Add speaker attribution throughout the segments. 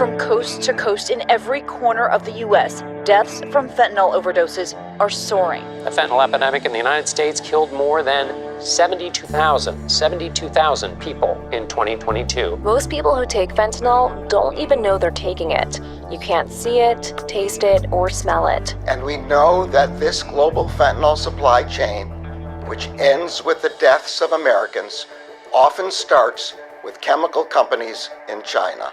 Speaker 1: From coast to coast in every corner of the U.S., deaths from fentanyl overdoses are soaring.
Speaker 2: The fentanyl epidemic in the United States killed more than 72,000 people in 2022.
Speaker 3: Most people who take fentanyl don't even know they're taking it. You can't see it, taste it, or smell it.
Speaker 4: And we know that this global fentanyl supply chain, which ends with the deaths of Americans, often starts with chemical companies in China.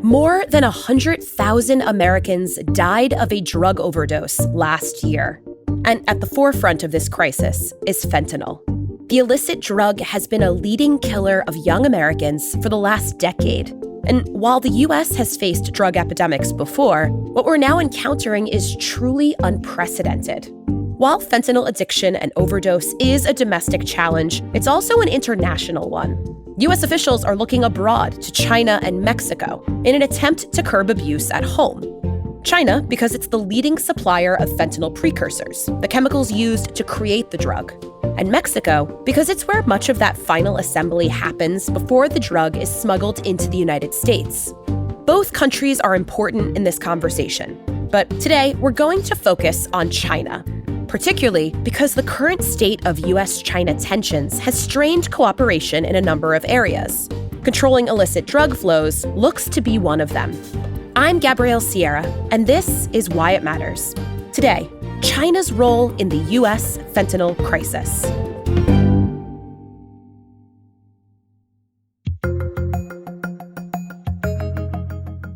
Speaker 5: More than 100,000 Americans died of a drug overdose last year. And at the forefront of this crisis is fentanyl. The illicit drug has been a leading killer of young Americans for the last decade. And while the U.S. has faced drug epidemics before, what we're now encountering is truly unprecedented. While fentanyl addiction and overdose is a domestic challenge, it's also an international one. U.S. officials are looking abroad to China and Mexico in an attempt to curb abuse at home. China, because it's the leading supplier of fentanyl precursors, the chemicals used to create the drug. And Mexico, because it's where much of that final assembly happens before the drug is smuggled into the United States. Both countries are important in this conversation, but today we're going to focus on China, particularly because the current state of U.S.-China tensions has strained cooperation in a number of areas. Controlling illicit drug flows looks to be one of them. I'm Gabrielle Sierra, and this is Why It Matters. Today, China's role in the U.S. fentanyl crisis.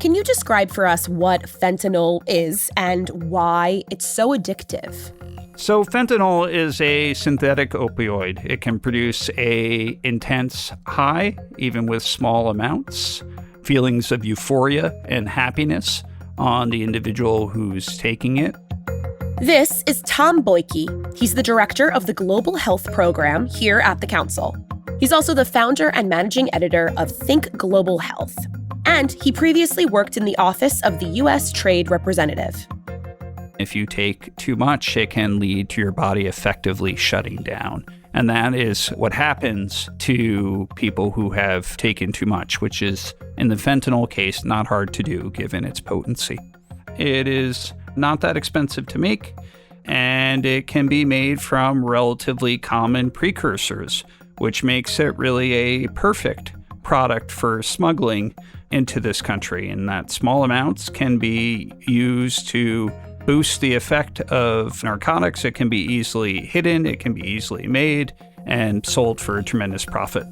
Speaker 5: Can you describe for us what fentanyl is and why it's so addictive?
Speaker 6: So fentanyl is a synthetic opioid. It can produce a intense high, even with small amounts, feelings of euphoria and happiness on the individual who's taking it.
Speaker 5: This is Tom Boyke. He's the director of the Global Health Program here at the Council. He's also the founder and managing editor of Think Global Health. And he previously worked in the office of the U.S. Trade Representative.
Speaker 6: If you take too much, it can lead to your body effectively shutting down. And that is what happens to people who have taken too much, which is, in the fentanyl case, not hard to do given its potency. It is not that expensive to make, and it can be made from relatively common precursors, which makes it really a perfect product for smuggling into this country, and that small amounts can be used to boost the effect of narcotics. It can be easily hidden, it can be easily made, and sold for a tremendous profit.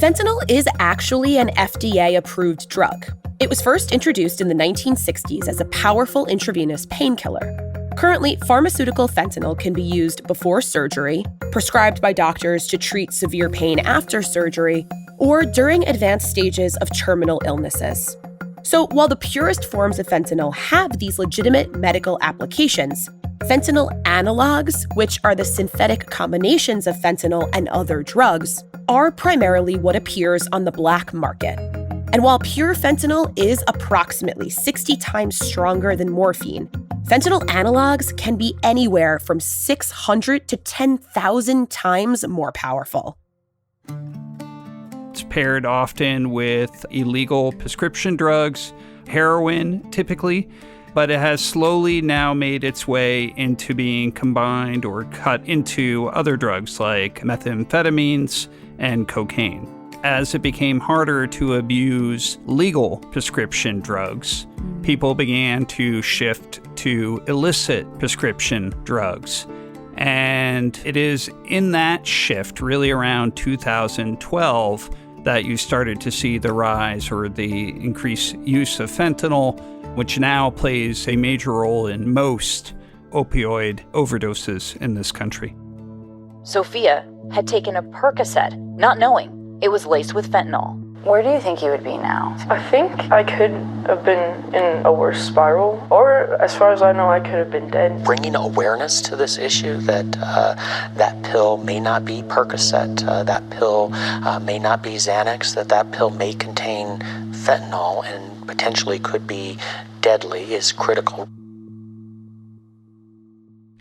Speaker 5: Fentanyl is actually an FDA-approved drug. It was first introduced in the 1960s as a powerful intravenous painkiller. Currently, pharmaceutical fentanyl can be used before surgery, prescribed by doctors to treat severe pain after surgery, or during advanced stages of terminal illnesses. So while the purest forms of fentanyl have these legitimate medical applications, fentanyl analogs, which are the synthetic combinations of fentanyl and other drugs, are primarily what appears on the black market. And while pure fentanyl is approximately 60 times stronger than morphine, fentanyl analogs can be anywhere from 600 to 10,000 times more powerful.
Speaker 6: It's paired often with illegal prescription drugs, heroin typically, but it has slowly now made its way into being combined or cut into other drugs like methamphetamines and cocaine. As it became harder to abuse legal prescription drugs, people began to shift to illicit prescription drugs. And it is in that shift, really around 2012, that you started to see the rise or the increased use of fentanyl, which now plays a major role in most opioid overdoses in this country.
Speaker 1: Sophia had taken a Percocet, not knowing it was laced with fentanyl.
Speaker 3: Where do you think you would be now?
Speaker 7: I think I could have been in a worse spiral, or as far as I know, I could have been dead.
Speaker 2: Bringing awareness to this issue that that pill may not be Percocet, that pill may not be Xanax, that pill may contain fentanyl and potentially could be deadly is critical.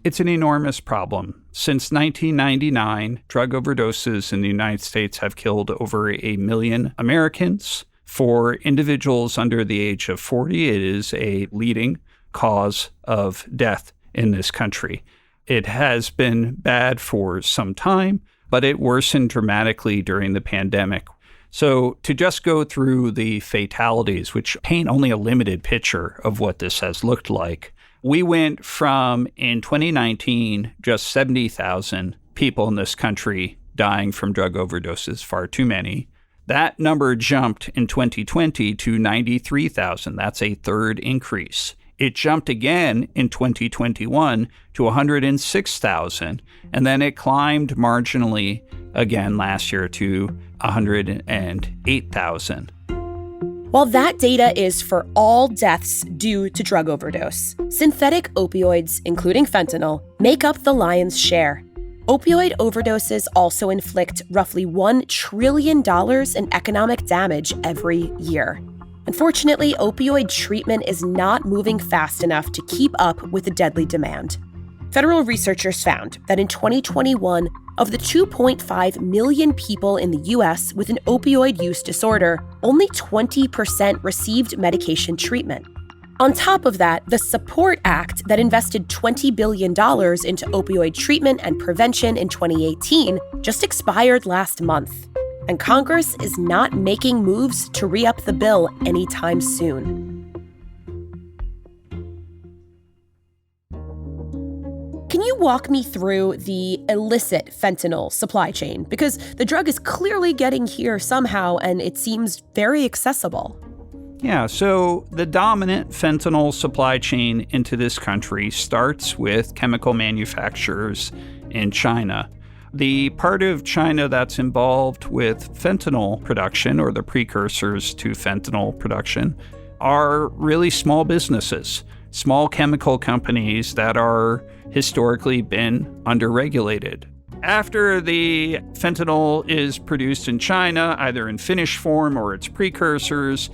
Speaker 6: It's an enormous problem. Since 1999, drug overdoses in the United States have killed over 1 million Americans. For individuals under the age of 40, it is a leading cause of death in this country. It has been bad for some time, but it worsened dramatically during the pandemic. So to just go through the fatalities, which paint only a limited picture of what this has looked like, we went from, in 2019, just 70,000 people in this country dying from drug overdoses, far too many. That number jumped in 2020 to 93,000. That's a third increase. It jumped again in 2021 to 106,000, and then it climbed marginally again last year to 108,000.
Speaker 5: While that data is for all deaths due to drug overdose, synthetic opioids, including fentanyl, make up the lion's share. Opioid overdoses also inflict roughly $1 trillion in economic damage every year. Unfortunately, opioid treatment is not moving fast enough to keep up with the deadly demand. Federal researchers found that in 2021, of the 2.5 million people in the U.S. with an opioid use disorder, only 20% received medication treatment. On top of that, the SUPPORT Act that invested $20 billion into opioid treatment and prevention in 2018 just expired last month. And Congress is not making moves to re-up the bill anytime soon. Can you walk me through the illicit fentanyl supply chain? Because the drug is clearly getting here somehow, and it seems very accessible.
Speaker 6: Yeah, so the dominant fentanyl supply chain into this country starts with chemical manufacturers in China. The part of China that's involved with fentanyl production, or the precursors to fentanyl production, are really small businesses, small chemical companies that are historically been underregulated. After the fentanyl is produced in China, either in finished form or its precursors,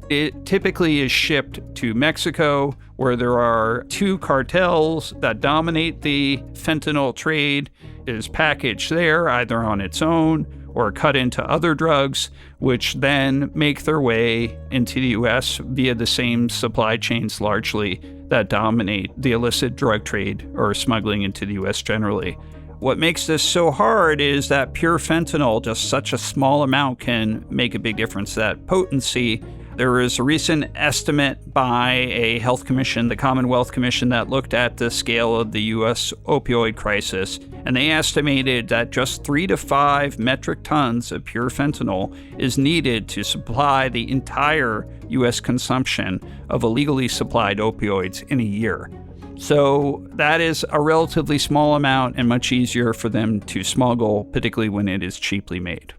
Speaker 6: it typically is shipped to Mexico, where there are 2 cartels that dominate the fentanyl trade. It is packaged there, either on its own or cut into other drugs, which then make their way into the U.S. via the same supply chains largely that dominate the illicit drug trade or smuggling into the U.S. generally. What makes this so hard is that pure fentanyl, just such a small amount, can make a big difference. That potency. There was a recent estimate by a health commission, the Commonwealth Commission, that looked at the scale of the U.S. opioid crisis, and they estimated that just 3 to 5 metric tons of pure fentanyl is needed to supply the entire U.S. consumption of illegally supplied opioids in a year. So that is a relatively small amount and much easier for them to smuggle, particularly when it is cheaply made.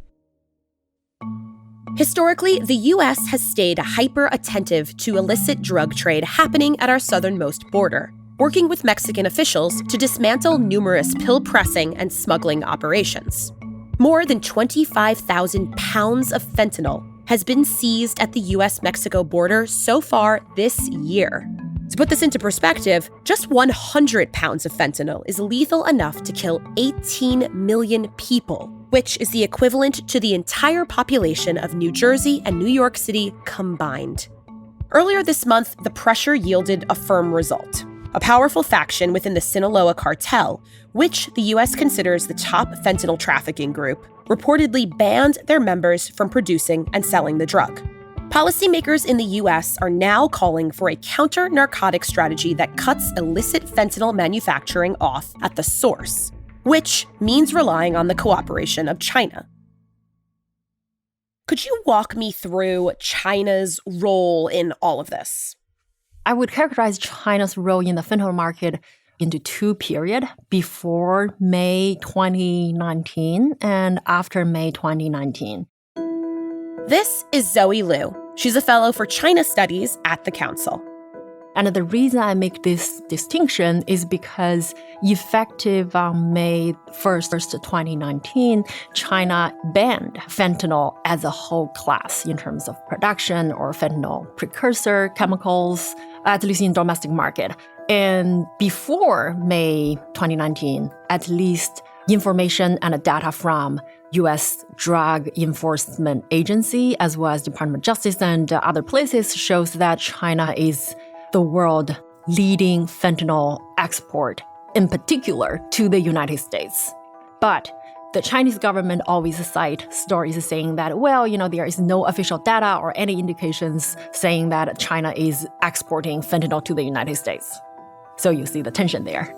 Speaker 5: Historically, the U.S. has stayed hyper-attentive to illicit drug trade happening at our southernmost border, working with Mexican officials to dismantle numerous pill pressing and smuggling operations. More than 25,000 pounds of fentanyl has been seized at the U.S.-Mexico border so far this year. To put this into perspective, just 100 pounds of fentanyl is lethal enough to kill 18 million people, which is the equivalent to the entire population of New Jersey and New York City combined. Earlier this month, the pressure yielded a firm result. A powerful faction within the Sinaloa cartel, which the U.S. considers the top fentanyl trafficking group, reportedly banned their members from producing and selling the drug. Policymakers in the U.S. are now calling for a counter-narcotic strategy that cuts illicit fentanyl manufacturing off at the source, which means relying on the cooperation of China. Could you walk me through China's role in all of this?
Speaker 8: I would characterize China's role in the fentanyl market into 2 periods, before May 2019 and after May 2019.
Speaker 5: This is Zoe Liu. She's a fellow for China Studies at the Council.
Speaker 8: And the reason I make this distinction is because effective on May 1st, 2019, China banned fentanyl as a whole class in terms of production or fentanyl precursor chemicals, at least in domestic market. And before May 2019, at least information and data from U.S. Drug Enforcement Agency, as well as Department of Justice and other places, shows that China is the world leading fentanyl export, in particular to the United States. But the Chinese government always cite stories saying that, well, there is no official data or any indications saying that China is exporting fentanyl to the United States. So you see the tension there.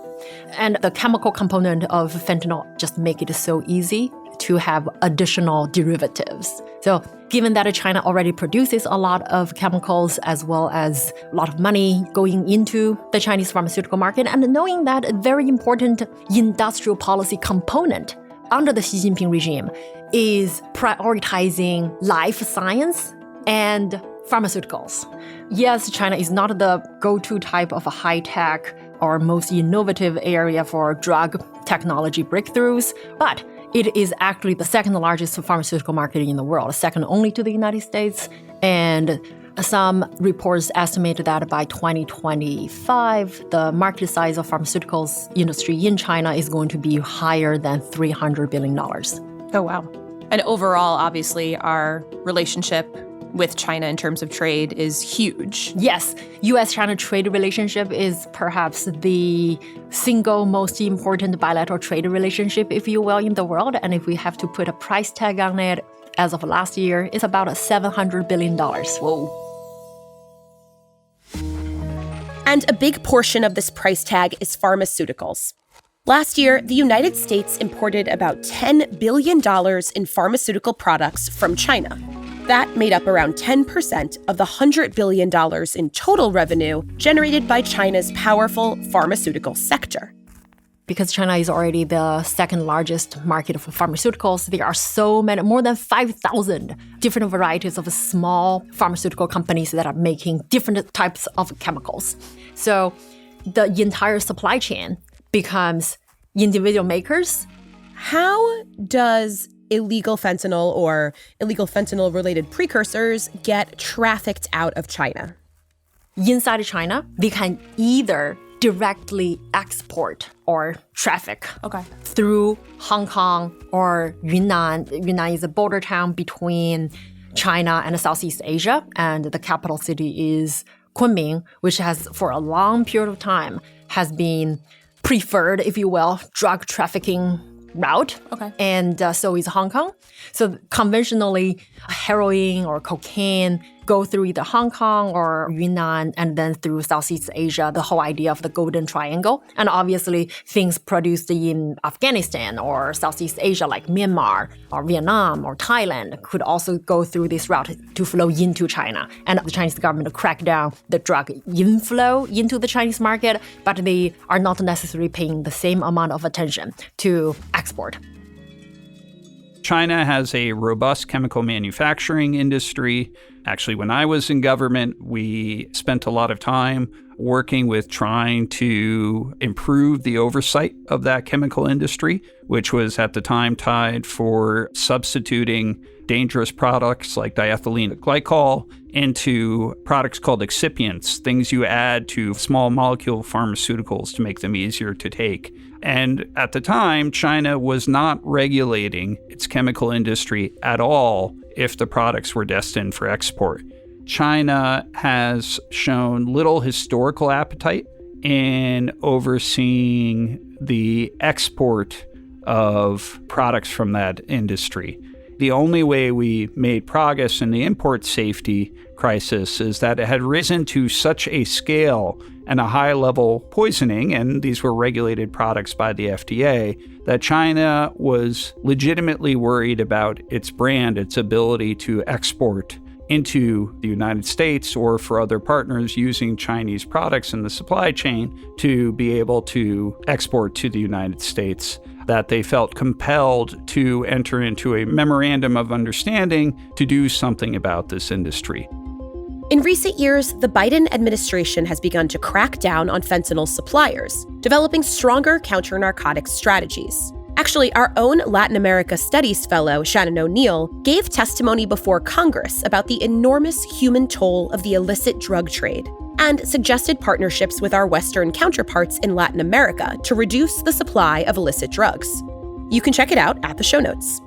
Speaker 8: And the chemical component of fentanyl just make it so easy to have additional derivatives. So given that China already produces a lot of chemicals as well as a lot of money going into the Chinese pharmaceutical market, and knowing that a very important industrial policy component under the Xi Jinping regime is prioritizing life science and pharmaceuticals. Yes, China is not the go-to type of a high-tech or most innovative area for drug technology breakthroughs, but it is actually the second largest pharmaceutical market in the world, second only to the United States. And some reports estimate that by 2025, the market size of pharmaceuticals industry in China is going to be higher than $300 billion.
Speaker 9: Oh, wow. And overall, obviously, our relationship with China in terms of trade is huge.
Speaker 8: Yes, U.S.-China trade relationship is perhaps the single most important bilateral trade relationship, if you will, in the world. And if we have to put a price tag on it, as of last year, it's about $700 billion. Whoa.
Speaker 5: And a big portion of this price tag is pharmaceuticals. Last year, the United States imported about $10 billion in pharmaceutical products from China. That made up around 10% of the $100 billion in total revenue generated by China's powerful pharmaceutical sector.
Speaker 8: Because China is already the second largest market for pharmaceuticals, there are so many, more than 5,000 different varieties of small pharmaceutical companies that are making different types of chemicals. So the entire supply chain becomes individual makers.
Speaker 5: How does illegal fentanyl or illegal fentanyl-related precursors get trafficked out of China?
Speaker 8: Inside China, they can either directly export or traffic through Hong Kong or Yunnan. Yunnan is a border town between China and Southeast Asia, and the capital city is Kunming, which has, for a long period of time, has been preferred, if you will, drug trafficking route. And so is Hong Kong. So conventionally, heroin or cocaine go through either Hong Kong or Yunnan and then through Southeast Asia, the whole idea of the Golden Triangle. And obviously, things produced in Afghanistan or Southeast Asia like Myanmar or Vietnam or Thailand could also go through this route to flow into China. And the Chinese government cracked down the drug inflow into the Chinese market, but they are not necessarily paying the same amount of attention to export.
Speaker 6: China has a robust chemical manufacturing industry. Actually, when I was in government, we spent a lot of time working with trying to improve the oversight of that chemical industry, which was at the time tied for substituting dangerous products like diethylene glycol into products called excipients, things you add to small molecule pharmaceuticals to make them easier to take. And at the time, China was not regulating its chemical industry at all if the products were destined for export. China has shown little historical appetite in overseeing the export of products from that industry. The only way we made progress in the import safety crisis is that it had risen to such a scale and a high-level poisoning, and these were regulated products by the FDA, that China was legitimately worried about its brand, its ability to export into the United States or for other partners using Chinese products in the supply chain to be able to export to the United States, that they felt compelled to enter into a memorandum of understanding to do something about this industry.
Speaker 5: In recent years, the Biden administration has begun to crack down on fentanyl suppliers, developing stronger counter-narcotics strategies. Actually, our own Latin America Studies fellow, Shannon O'Neill, gave testimony before Congress about the enormous human toll of the illicit drug trade. and suggested partnerships with our Western counterparts in Latin America to reduce the supply of illicit drugs. You can check it out at the show notes.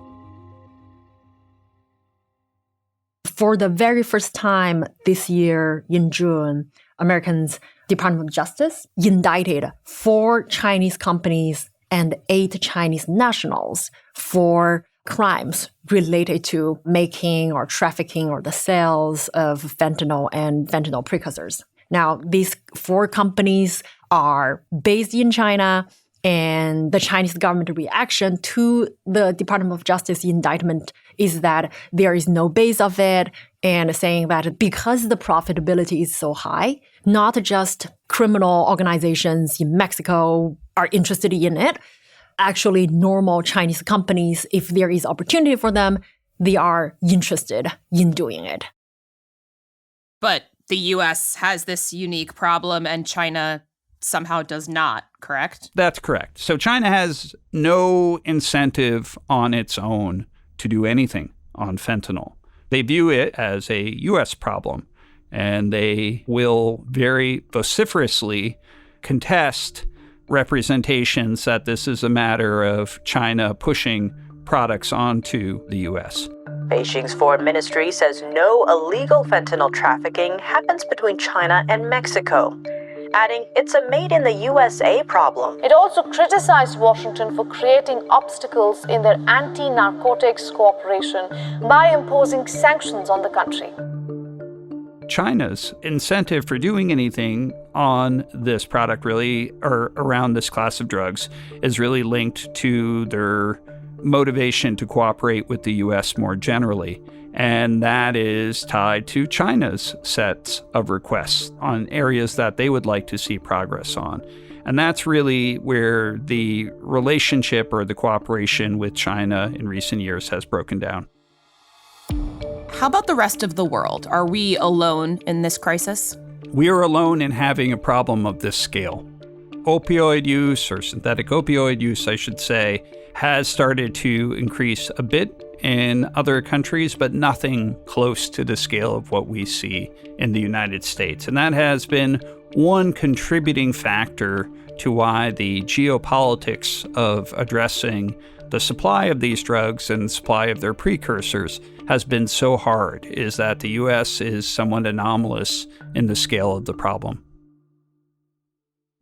Speaker 8: For the very first time this year in June, Americans' Department of Justice indicted 4 Chinese companies and 8 Chinese nationals for crimes related to making or trafficking or the sales of fentanyl and fentanyl precursors. Now, these 4 companies are based in China, and the Chinese government reaction to the Department of Justice indictment is that there is no base of it, and saying that because the profitability is so high, not just criminal organizations in Mexico are interested in it. Actually, normal Chinese companies, if there is opportunity for them, they are interested in doing it.
Speaker 9: But the U.S. has this unique problem and China somehow does not, correct?
Speaker 6: That's correct. So China has no incentive on its own to do anything on fentanyl. They view it as a U.S. problem, and they will very vociferously contest representations that this is a matter of China pushing products onto the U.S.
Speaker 1: Beijing's foreign ministry says no illegal fentanyl trafficking happens between China and Mexico, adding it's a made-in-the-USA problem.
Speaker 10: It also criticized Washington for creating obstacles in their anti-narcotics cooperation by imposing sanctions on the country.
Speaker 6: China's incentive for doing anything on this product really, or around this class of drugs, is really linked to their motivation to cooperate with the U.S. more generally. And that is tied to China's sets of requests on areas that they would like to see progress on. And that's really where the relationship or the cooperation with China in recent years has broken down.
Speaker 9: How about the rest of the world? Are we alone in this crisis?
Speaker 6: We are alone in having a problem of this scale. Opioid use, or synthetic opioid use, I should say, has started to increase a bit in other countries, but nothing close to the scale of what we see in the United States. And that has been one contributing factor to why the geopolitics of addressing the supply of these drugs and the supply of their precursors has been so hard, is that the U.S. is somewhat anomalous in the scale of the problem.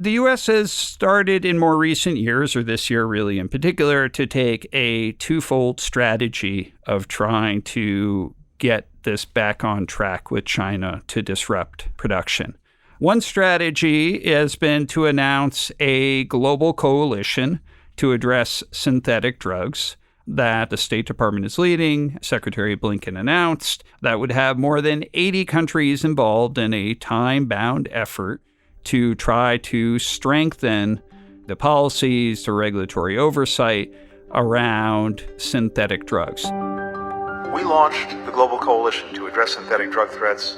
Speaker 6: The U.S. has started in more recent years, or this year really in particular, to take a twofold strategy of trying to get this back on track with China to disrupt production. One strategy has been to announce a global coalition to address synthetic drugs that the State Department is leading. Secretary Blinken announced that would have more than 80 countries involved in a time-bound effort to try to strengthen the policies, the regulatory oversight around synthetic drugs.
Speaker 11: We launched the Global Coalition to address synthetic drug threats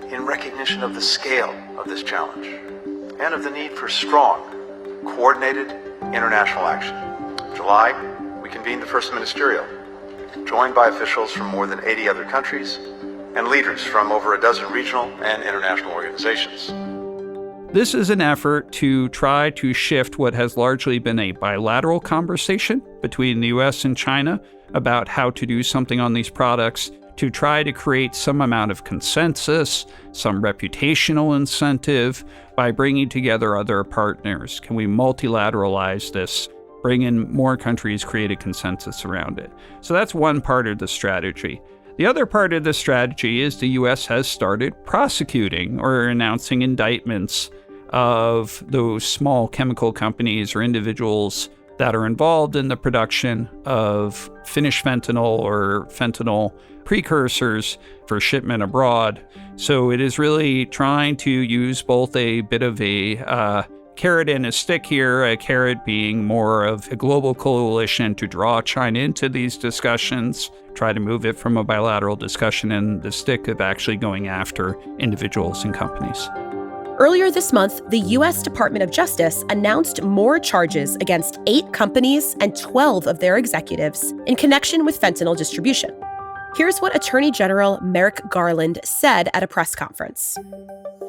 Speaker 11: in recognition of the scale of this challenge and of the need for strong, coordinated international action. In July, we convened the first ministerial, joined by officials from more than 80 other countries and leaders from over a dozen regional and international organizations.
Speaker 6: This is an effort to try to shift what has largely been a bilateral conversation between the U.S. and China about how to do something on these products, to try to create some amount of consensus, some reputational incentive by bringing together other partners. Can we multilateralize this, bring in more countries, create a consensus around it? So that's one part of the strategy. The other part of the strategy is the U.S. has started prosecuting or announcing indictments of those small chemical companies or individuals that are involved in the production of finished fentanyl or fentanyl precursors for shipment abroad. So it is really trying to use both a bit of a carrot and a stick here, a carrot being more of a global coalition to draw China into these discussions, try to move it from a bilateral discussion, and the stick of actually going after individuals and companies.
Speaker 5: Earlier this month, the U.S. Department of Justice announced more charges against 8 companies and 12 of their executives in connection with fentanyl distribution. Here's what Attorney General Merrick Garland said at a press conference.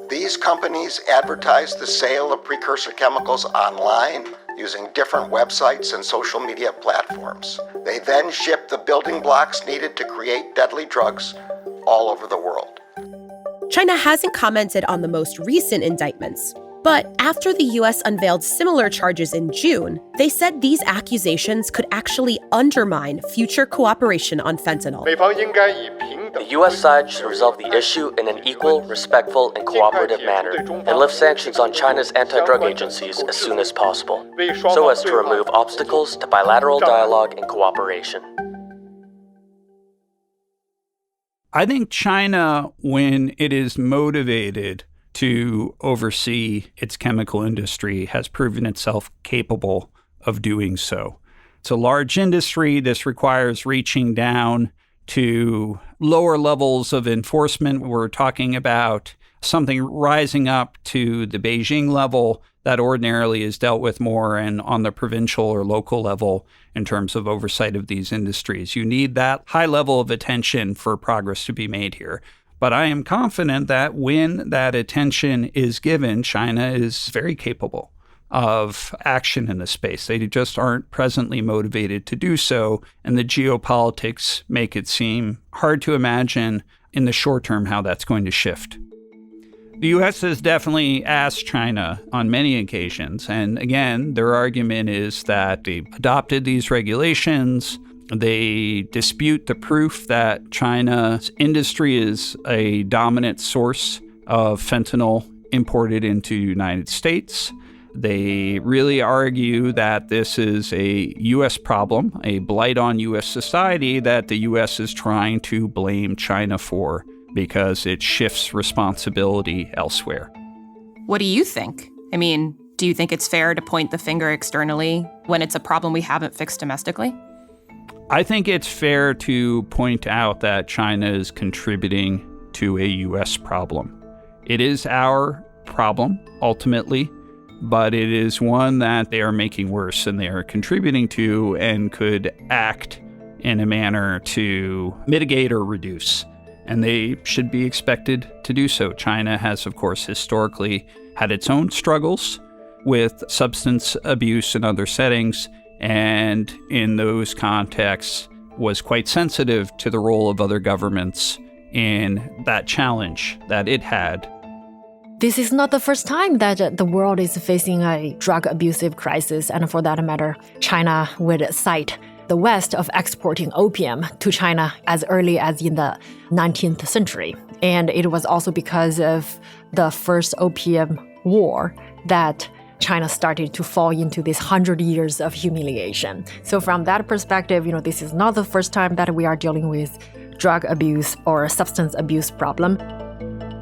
Speaker 4: These companies advertise the sale of precursor chemicals online using different websites and social media platforms. They then ship the building blocks needed to create deadly drugs all over the world.
Speaker 5: China hasn't commented on the most recent indictments, but after the U.S. unveiled similar charges in June, they said these accusations could actually undermine future cooperation on fentanyl.
Speaker 12: The U.S. side should resolve the issue in an equal, respectful, and cooperative manner, and lift sanctions on China's anti-drug agencies as soon as possible, so as to remove obstacles to bilateral dialogue and cooperation.
Speaker 6: I think China, when it is motivated to oversee its chemical industry, has proven itself capable of doing so. It's a large industry. This requires reaching down to lower levels of enforcement. We're talking about something rising up to the Beijing level that ordinarily is dealt with more and on the provincial or local level in terms of oversight of these industries. You need that high level of attention for progress to be made here. But I am confident that when that attention is given, China is very capable of action in this space. They just aren't presently motivated to do so, and the geopolitics make it seem hard to imagine in the short term how that's going to shift. The U.S. has definitely asked China on many occasions, and again, their argument is that they adopted these regulations. They dispute the proof that China's industry is a dominant source of fentanyl imported into the United States. They really argue that this is a U.S. problem, a blight on U.S. society that the U.S. is trying to blame China for because it shifts responsibility elsewhere.
Speaker 9: What do you think? I mean, do you think it's fair to point the finger externally when it's a problem we haven't fixed domestically?
Speaker 6: I think it's fair to point out that China is contributing to a U.S. problem. It is our problem, ultimately, but it is one that they are making worse and they are contributing to and could act in a manner to mitigate or reduce. And they should be expected to do so. China has, of course, historically had its own struggles with substance abuse in other settings, and in those contexts was quite sensitive to the role of other governments in that challenge that it had.
Speaker 8: This is not the first time that the world is facing a drug abusive crisis, and for that matter, China would cite the West of exporting opium to China as early as in the 19th century. And it was also because of the first opium war that China started to fall into this 100 years of humiliation. So from that perspective, this is not the first time that we are dealing with drug abuse or substance abuse problem.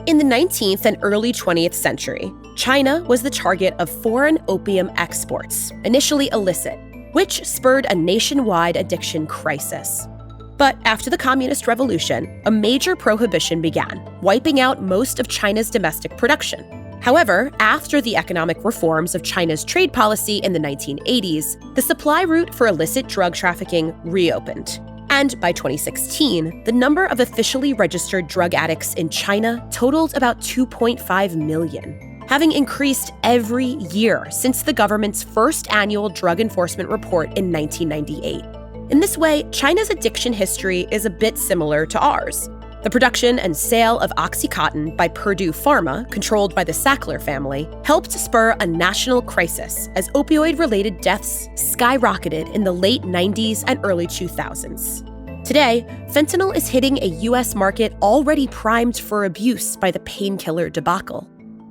Speaker 5: In the 19th and early 20th century, China was the target of foreign opium exports, initially illicit, which spurred a nationwide addiction crisis. But after the Communist Revolution, a major prohibition began, wiping out most of China's domestic production. However, after the economic reforms of China's trade policy in the 1980s, the supply route for illicit drug trafficking reopened. And by 2016, the number of officially registered drug addicts in China totaled about 2.5 million, having increased every year since the government's first annual drug enforcement report in 1998. In this way, China's addiction history is a bit similar to ours. The production and sale of OxyContin by Purdue Pharma, controlled by the Sackler family, helped spur a national crisis as opioid-related deaths skyrocketed in the late 90s and early 2000s. Today, fentanyl is hitting a U.S. market already primed for abuse by the painkiller debacle.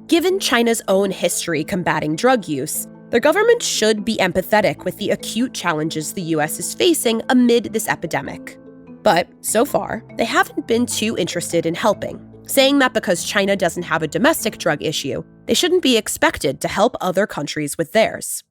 Speaker 5: Given China's own history combating drug use, their government should be empathetic with the acute challenges the U.S. is facing amid this epidemic. But so far, they haven't been too interested in helping, saying that because China doesn't have a domestic drug issue, they shouldn't be expected to help other countries with theirs.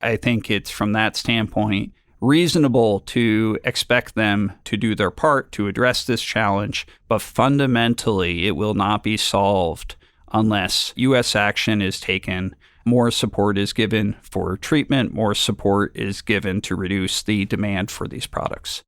Speaker 6: I think it's from that standpoint reasonable to expect them to do their part to address this challenge, but fundamentally it will not be solved unless U.S. action is taken, more support is given for treatment, more support is given to reduce the demand for these products.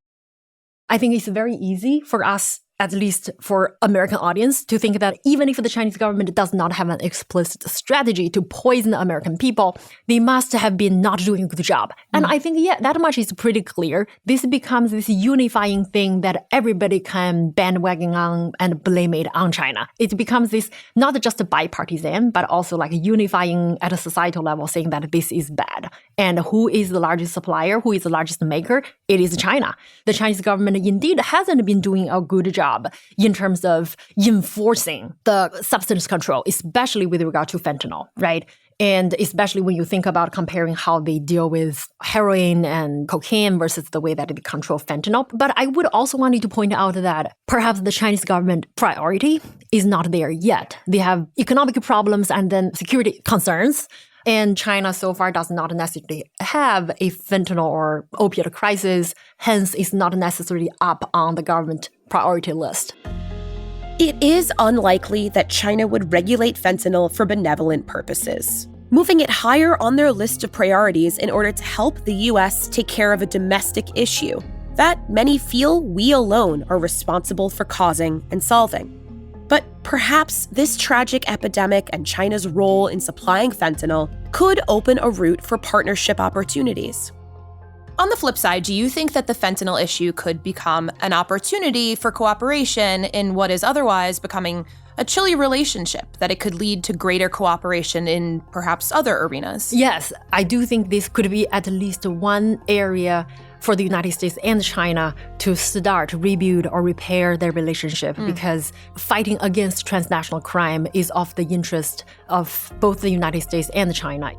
Speaker 8: I think it's very easy for us, at least for American audience, to think that even if the Chinese government does not have an explicit strategy to poison the American people, they must have been not doing a good job. And I think, that much is pretty clear. This becomes this unifying thing that everybody can bandwagon on and blame it on China. It becomes this not just bipartisan, but also like unifying at a societal level, saying that this is bad. And who is the largest supplier? Who is the largest maker? It is China. The Chinese government indeed hasn't been doing a good job in terms of enforcing the substance control, especially with regard to fentanyl, right? And especially when you think about comparing how they deal with heroin and cocaine versus the way that they control fentanyl. But I would also want you to point out that perhaps the Chinese government priority is not there yet. They have economic problems and then security concerns. And China so far does not necessarily have a fentanyl or opiate crisis, hence is not necessarily up on the government priority list.
Speaker 5: It is unlikely that China would regulate fentanyl for benevolent purposes, moving it higher on their list of priorities in order to help the U.S. take care of a domestic issue that many feel we alone are responsible for causing and solving. But perhaps this tragic epidemic and China's role in supplying fentanyl could open a route for partnership opportunities.
Speaker 9: On the flip side, do you think that the fentanyl issue could become an opportunity for cooperation in what is otherwise becoming a chilly relationship, that it could lead to greater cooperation in perhaps other arenas?
Speaker 8: Yes, I do think this could be at least one area for the United States and China to start, rebuild, or repair their relationship, because fighting against transnational crime is of the interest of both the United States and China.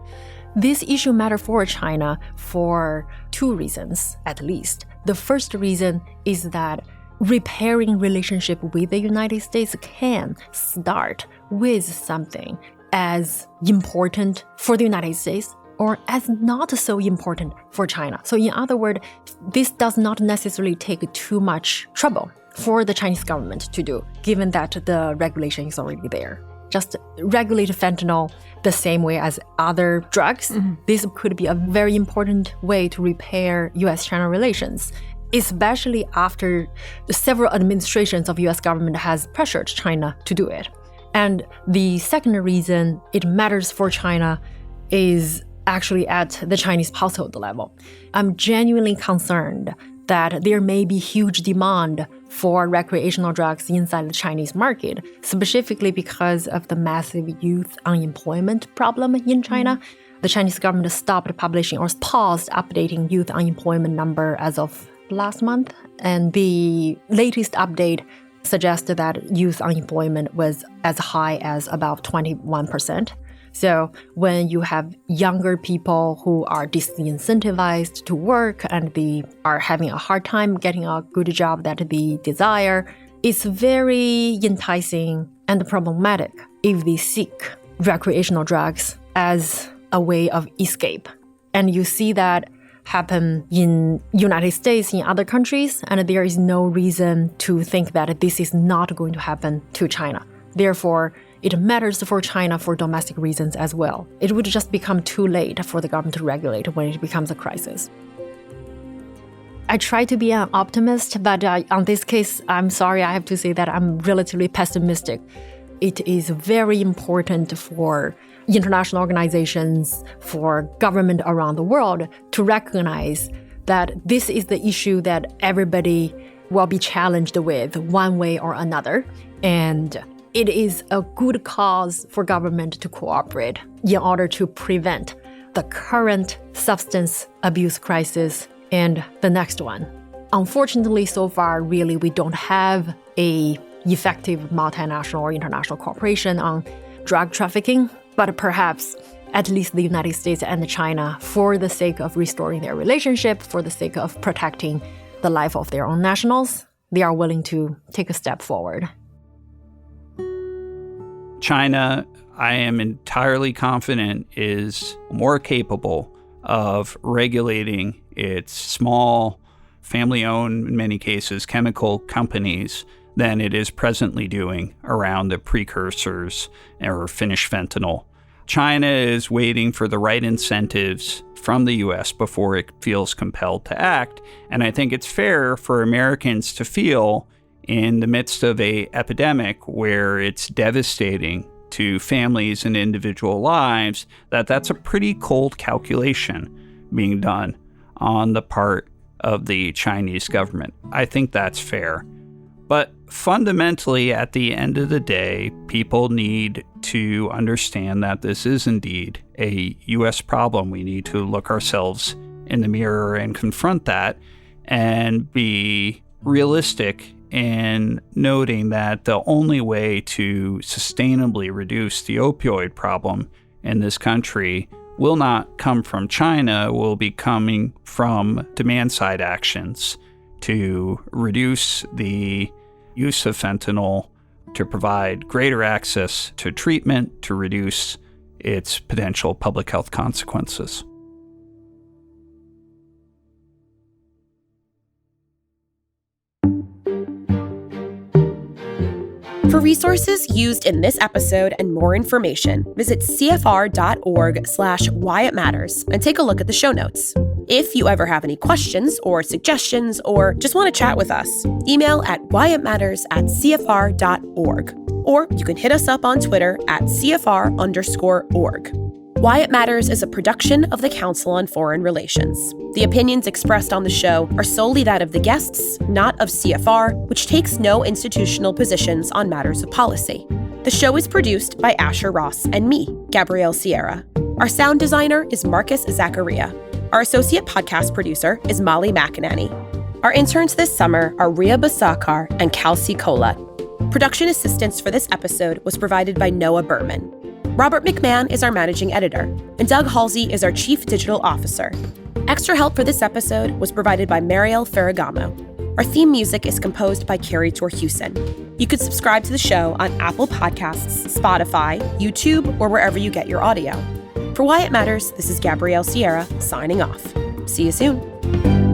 Speaker 8: This issue matters for China for two reasons, at least. The first reason is that repairing relationship with the United States can start with something as important for the United States or as not so important for China. So in other words, this does not necessarily take too much trouble for the Chinese government to do, given that the regulation is already there. Just regulate fentanyl the same way as other drugs. This could be a very important way to repair U.S.-China relations, especially after several administrations of U.S. government has pressured China to do it. And the second reason it matters for China is actually at the Chinese household level. I'm genuinely concerned that there may be huge demand for recreational drugs inside the Chinese market, specifically because of the massive youth unemployment problem in China. The Chinese government stopped publishing or paused updating youth unemployment number as of last month, and the latest update suggested that youth unemployment was as high as about 21%. So when you have younger people who are disincentivized to work and they are having a hard time getting a good job that they desire, it's very enticing and problematic if they seek recreational drugs as a way of escape. And you see that happen in United States, in other countries, and there is no reason to think that this is not going to happen to China. Therefore, it matters for China for domestic reasons as well. It would just become too late for the government to regulate when it becomes a crisis. I try to be an optimist, but on this case, I'm sorry, I have to say that I'm relatively pessimistic. It is very important for international organizations, for government around the world to recognize that this is the issue that everybody will be challenged with one way or another. And it is a good cause for government to cooperate in order to prevent the current substance abuse crisis and the next one. Unfortunately, so far, really, we don't have an effective multinational or international cooperation on drug trafficking, but perhaps at least the United States and China, for the sake of restoring their relationship, for the sake of protecting the life of their own nationals, they are willing to take a step forward.
Speaker 6: China, I am entirely confident, is more capable of regulating its small, family-owned, in many cases, chemical companies than it is presently doing around the precursors or finished fentanyl. China is waiting for the right incentives from the U.S. before it feels compelled to act. And I think it's fair for Americans to feel in the midst of an epidemic where it's devastating to families and individual lives, that that's a pretty cold calculation being done on the part of the Chinese government. I think that's fair. But fundamentally, at the end of the day, people need to understand that this is indeed a U.S. problem. We need to look ourselves in the mirror and confront that and be realistic in noting that the only way to sustainably reduce the opioid problem in this country will not come from China, will be coming from demand-side actions to reduce the use of fentanyl, to provide greater access to treatment, to reduce its potential public health consequences.
Speaker 5: For resources used in this episode and more information, visit cfr.org/whyitmatters and take a look at the show notes. If you ever have any questions or suggestions or just want to chat with us, email at whyitmatters@cfr.org. Or you can hit us up on Twitter at @CFR_org. Why It Matters is a production of the Council on Foreign Relations. The opinions expressed on the show are solely that of the guests, not of CFR, which takes no institutional positions on matters of policy. The show is produced by Asher Ross and me, Gabrielle Sierra. Our sound designer is Marcus Zachariah. Our associate podcast producer is Molly McInerney. Our interns this summer are Ria Basakar and Kelsey Kolat. Production assistance for this episode was provided by Noah Berman. Robert McMahon is our managing editor, and Doug Halsey is our chief digital officer. Extra help for this episode was provided by Mariel Ferragamo. Our theme music is composed by Carrie Torhuson. You could subscribe to the show on Apple Podcasts, Spotify, YouTube, or wherever you get your audio. For Why It Matters, this is Gabrielle Sierra signing off. See you soon.